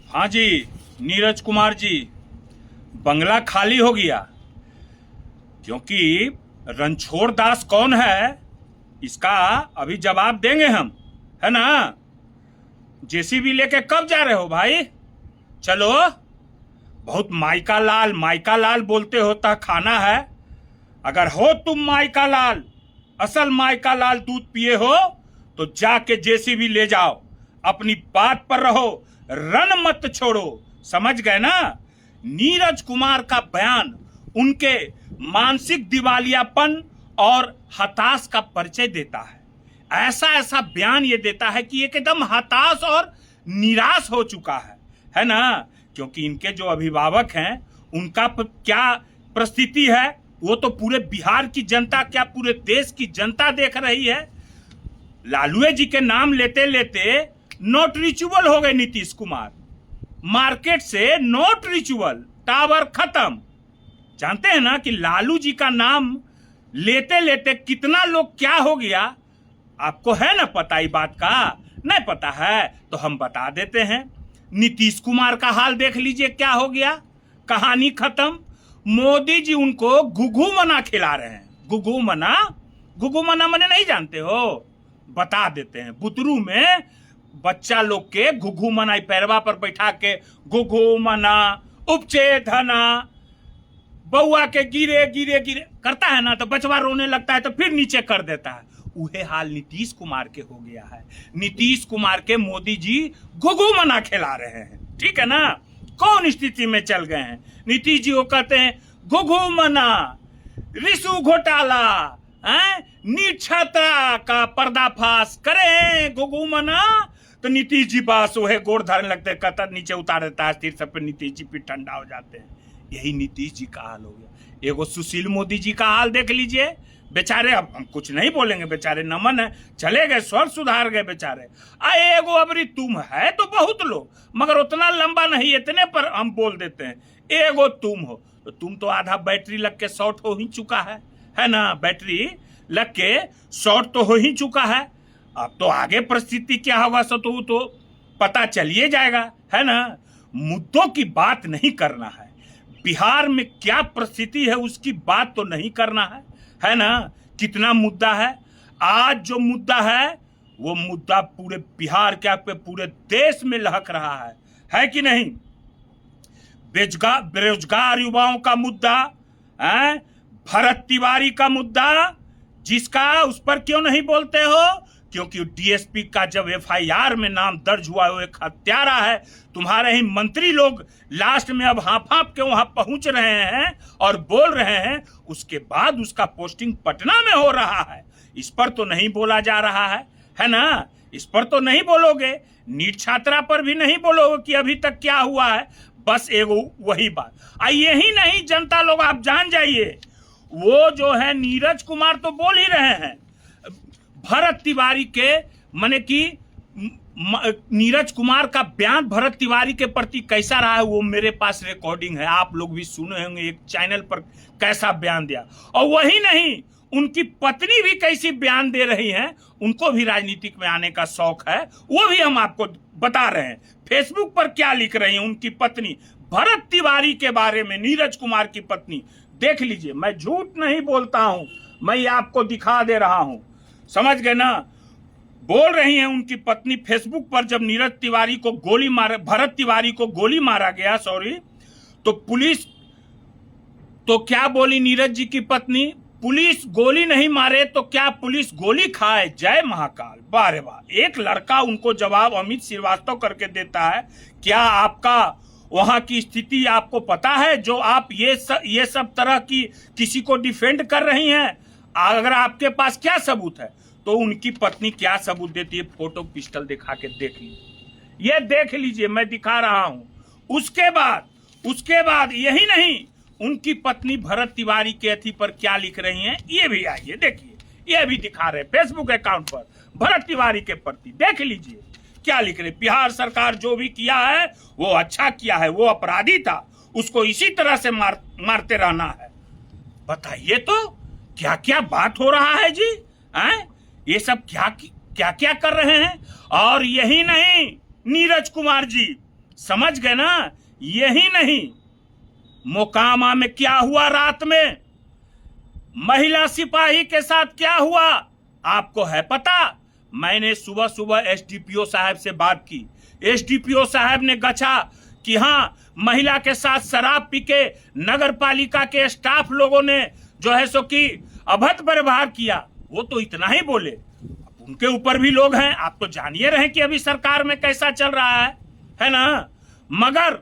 हाँ जी, नीरज कुमार जी, बंगला खाली हो गया क्योंकि रणछोड़ दास कौन है इसका अभी जवाब देंगे हम, है ना। जेसीबी लेके कब जा रहे हो भाई? चलो, बहुत माइका लाल बोलते होता खाना है। अगर हो तुम माइका लाल, असल माइका लाल दूध पिए हो तो जाके जेसीबी ले जाओ, अपनी बात पर रहो, रन मत छोड़ो, समझ गए ना। नीरज कुमार का बयान उनके मानसिक दिवालियापन और हताश का परिचय देता है। ऐसा ऐसा बयान ये देता है कि एकदम हताश और निराश हो चुका है ना। क्योंकि इनके जो अभिभावक हैं उनका क्या परिस्थिति है वो तो पूरे बिहार की जनता, क्या पूरे देश की जनता देख रही है। लालू जी के नाम लेते लेते नॉट रीचेबल हो गए नीतीश कुमार, मार्केट से नॉट रीचेबल, टावर खत्म। जानते हैं ना कि लालू जी का नाम लेते लेते कितना लोग क्या हो गया, आपको है ना पता, इस बात का नहीं पता है तो हम बता देते हैं। नीतीश कुमार का हाल देख लीजिए, क्या हो गया, कहानी खत्म। मोदी जी उनको घुघू मना खिला रहे हैं। घुघू मना मने नहीं जानते हो, बता देते हैं। बुतरू में बच्चा लोग के घुघू मना पैरवा पर बैठा के घुघू मना उपचे धना, बउआ के गिरे गिरे गिरे करता है ना तो बचवा रोने लगता है तो फिर नीचे कर देता है। उहे हाल नीतीश कुमार के हो गया है। नीतीश कुमार के मोदी जी घुघू मना खिला रहे हैं, ठीक है ना। कौन स्थिति में चल गए हैं नीतीश जी? वो कहते हैं घुघू मना, रिशु घोटाला, नीट छात्रा का पर्दाफाश करें घुघू मना, तो नीतीश जी पास वो है गोड़ धरने लगते हैं, कतर नीचे उतार देता है, सिर सब पे नीतीश जी फिर ठंडा हो जाते हैं। यही नीतीश जी का हाल हो गया। एगो सुशील मोदी जी का हाल देख लीजिए, बेचारे, अब हम कुछ नहीं बोलेंगे, बेचारे नमन है, चले गए, स्वर सुधार गए बेचारे। एगो अबरी तुम है तो बहुत लोग, मगर उतना लंबा नहीं, इतने पर हम बोल देते हैं। एगो तुम हो तो तुम तो आधा बैटरी लग के शॉर्ट हो ही चुका है ना। बैटरी लग के शॉर्ट तो हो ही चुका है। अब तो आगे परिस्थिति क्या होगा सो तो पता चलिए जाएगा, है ना। मुद्दों की बात नहीं करना है, बिहार में क्या परिस्थिति है उसकी बात तो नहीं करना है ना। कितना मुद्दा है आज, जो मुद्दा है वो मुद्दा पूरे बिहार क्या पूरे देश में लहक रहा है कि नहीं। बेरोजगार युवाओं का मुद्दा है, भरत तिवारी का मुद्दा, जिसका उस पर क्यों नहीं बोलते हो? क्योंकि डीएसपी का जब एफआईआर में नाम दर्ज हुआ, वो एक हत्यारा है। तुम्हारे ही मंत्री लोग लास्ट में अब हाँफ के वहां पहुंच रहे हैं और बोल रहे हैं, उसके बाद उसका पोस्टिंग पटना में हो रहा है। इस पर तो नहीं बोला जा रहा है ना। इस पर तो नहीं बोलोगे, नीट छात्रा पर भी नहीं बोलोगे कि अभी तक क्या हुआ है। बस एगो वही बात, यही नहीं जनता लोग, आप जान जाइए, वो जो है नीरज कुमार तो बोल ही रहे हैं, भरत तिवारी के माने कि नीरज कुमार का बयान भरत तिवारी के प्रति कैसा रहा है वो मेरे पास रिकॉर्डिंग है, आप लोग भी सुने होंगे एक चैनल पर कैसा बयान दिया। और वही नहीं, उनकी पत्नी भी कैसी बयान दे रही हैं, उनको भी राजनीतिक में आने का शौक है, वो भी हम आपको बता रहे हैं। फेसबुक पर क्या लिख रही है उनकी पत्नी भरत तिवारी के बारे में, नीरज कुमार की पत्नी, देख लीजिए। मैं झूठ नहीं बोलता हूं, मैं आपको दिखा दे रहा हूं, समझ गए ना। बोल रही हैं उनकी पत्नी फेसबुक पर, जब नीरज तिवारी को गोली मारा, भरत तिवारी को गोली मारा गया, सॉरी, तो पुलिस, तो क्या बोली नीरज जी की पत्नी, पुलिस गोली नहीं मारे तो क्या पुलिस गोली खाए? जय महाकाल, बारे वाह। एक लड़का उनको जवाब अमित श्रीवास्तव करके देता है, क्या आपका वहां की स्थिति आपको पता है जो आप ये सब तरह की किसी को डिफेंड कर रही हैं? अगर आपके पास क्या सबूत है? तो उनकी पत्नी क्या सबूत देती है, फोटो पिस्टल दिखा के देख लीजिए, ये देख लीजिए, मैं दिखा रहा हूं। उसके बाद यही नहीं, उनकी पत्नी भरत तिवारी के अथी पर क्या लिख रही हैं, ये भी आइए देखिए, ये भी दिखा रहे फेसबुक अकाउंट पर भरत तिवारी के प्रति, देख लीजिए क्या लिख रहे। बिहार सरकार जो भी किया है वो अच्छा किया है, वो अपराधी था, उसको इसी तरह से मारते रहना है। बताइए तो क्या क्या बात हो रहा है जी, हैं? ये सब क्या क्या कर रहे हैं। और यही नहीं, नीरज कुमार जी समझ गए ना? यही नहीं, मोकामा में क्या हुआ रात में, महिला सिपाही के साथ क्या हुआ आपको है पता? मैंने सुबह सुबह एसडीपीओ साहब से बात की। एसडीपीओ साहब ने गछा कि हाँ, महिला के साथ शराब पी के नगर पालिका के स्टाफ लोगों ने जो है सो कि अभद्र व्यवहार किया। वो तो इतना ही बोले, उनके ऊपर भी लोग हैं, आप तो जानिए रहे कि अभी सरकार में कैसा चल रहा है ना? मगर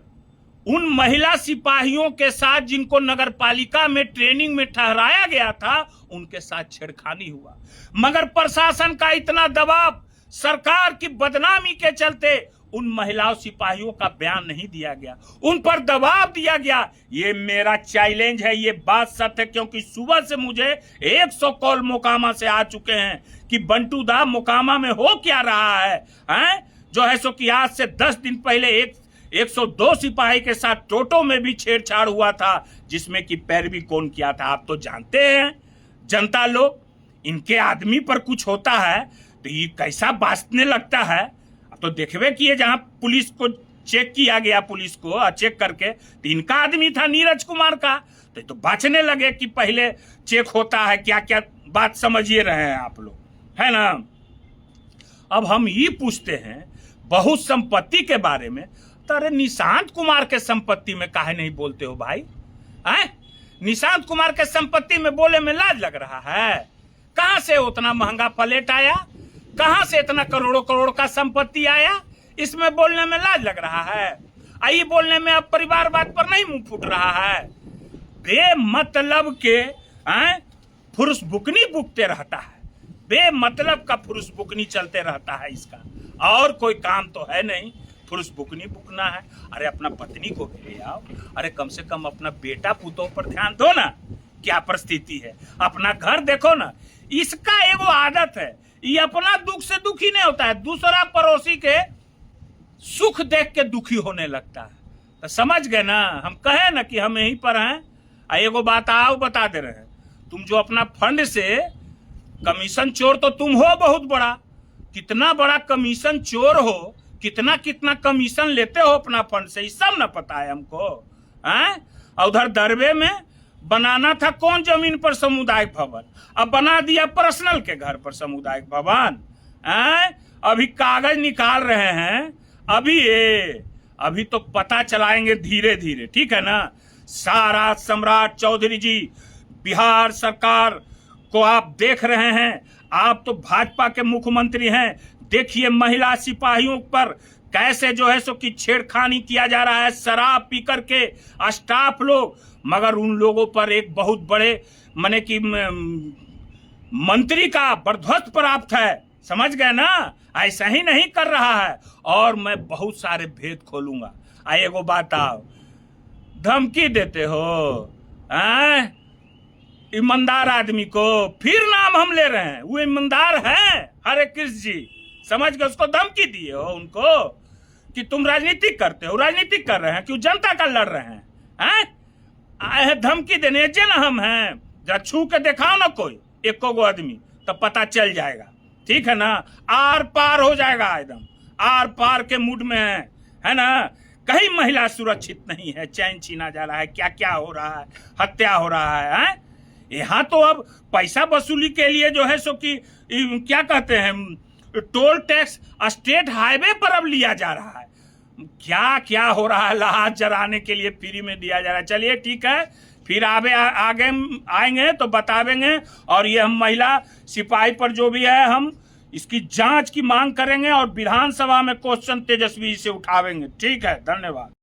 उन महिला सिपाहियों के साथ जिनको नगर पालिका में ट्रेनिंग में ठहराया गया था, उनके साथ छेड़खानी हुआ। मगर प्रशासन का इतना दबाव, सरकार की बदनामी के चलते उन महिला सिपाहियों का बयान नहीं दिया गया, उन पर दबाव दिया गया। ये मेरा चैलेंज है, ये बात सत्य है, क्योंकि सुबह से मुझे 100 कॉल मोकामा से आ चुके हैं कि बंटू दा मोकामा में हो क्या रहा है? जो है सो कि आज से 10 दिन पहले 102 सिपाही के साथ टोटो में भी छेड़छाड़ हुआ था, जिसमें कि पैरवी कौन किया था आप तो जानते हैं। जनता लोग, इनके आदमी पर कुछ होता है तो ये कैसा बांटने लगता है। अब तो देखबे किए, जहां पुलिस को चेक किया गया, पुलिस को चेक करके तो इनका आदमी था नीरज कुमार का, तो बाँचने लगे कि पहले चेक होता है। क्या क्या बात समझिए रहे हैं आप लोग, है ना? अब हम ये पूछते हैं बहुत संपत्ति के बारे में, तो अरे निशांत कुमार के संपत्ति में काहे नहीं बोलते हो भाई? निशांत कुमार के संपत्ति में बोले में लाज लग रहा है? कहां से उतना महंगा प्लेट आया? कहां से इतना करोड़ों करोड़ का संपत्ति आया? इसमें बोलने में लाज लग रहा है? आई बोलने में अब परिवारवाद पर नहीं मुंह फूट रहा है? बेमतलब के फुरुष बुकनी बुकते रहता है, बेमतलब का फुरुष बुकनी चलते रहता है इसका, और कोई काम तो है नहीं, फुरुष बुकनी बुकना है। अरे अपना पत्नी को भी ले आओ, अरे कम से कम अपना बेटा पुतों पर ध्यान दो ना, क्या परिस्थिति है, अपना घर देखो ना। इसका एगो आदत है, ये अपना दुख से दुखी नहीं होता है, दूसरा पड़ोसी के सुख देख के दुखी होने लगता है। तो समझ गए ना, हम कहे ना कि हम यहीं पर हैं। एगो बात आओ बता दे रहे हैं, तुम जो अपना फंड से कमीशन चोर तो तुम हो बहुत बड़ा, कितना बड़ा कमीशन चोर हो, कितना कितना कमीशन लेते हो अपना फंड से, ये सब ना पता है हमको। उधर दरबे में बनाना था कौन जमीन पर सामुदायिक भवन, अब बना दिया पर्सनल के घर पर सामुदायिक भवन। अभी कागज निकाल रहे हैं, अभी तो पता चलाएंगे धीरे धीरे, ठीक है ना? सारा सम्राट चौधरी जी, बिहार सरकार को आप देख रहे हैं, आप तो भाजपा के मुख्यमंत्री हैं, देखिए महिला सिपाहियों पर कैसे जो है सो कि छेड़खानी किया जा रहा है, शराब पी करके स्टाफ लोग। मगर उन लोगों पर एक बहुत बड़े माने कि मंत्री का बर्धस्त प्राप्त है, समझ गए ना? ऐसा ही नहीं कर रहा है, और मैं बहुत सारे भेद खोलूंगा। एगो बात आओ, धमकी देते हो ईमानदार आदमी को, फिर नाम हम ले रहे हैं, वो ईमानदार हैं हरे कृष्ण जी, समझ गए? उसको धमकी दिए हो उनको कि तुम राजनीति करते हो, राजनीति कर रहे हैं, क्यों जनता का लड़ रहे हैं? आए हैं धमकी देने, जे ना हम हैं, जरा छू के दिखाओ ना कोई एको गो आदमी, तो पता चल जाएगा, ठीक है ना? आर पार हो जाएगा, एकदम आर पार के मूड में है ना? कहीं महिला सुरक्षित नहीं है, चैन छीना जा रहा है, क्या क्या हो रहा है, हत्या हो रहा है। यहाँ तो अब पैसा वसूली के लिए जो है सो कि क्या कहते हैं, टोल टैक्स स्टेट हाईवे पर अब लिया जा रहा है, क्या क्या हो रहा है, लहाज जराने के लिए फ्री में दिया जा रहा है। चलिए ठीक है, फिर आगे आएंगे तो बतावेंगे, और ये हम महिला सिपाही पर जो भी है हम इसकी जांच की मांग करेंगे, और विधानसभा में क्वेश्चन तेजस्वी से उठावेंगे। ठीक है, धन्यवाद।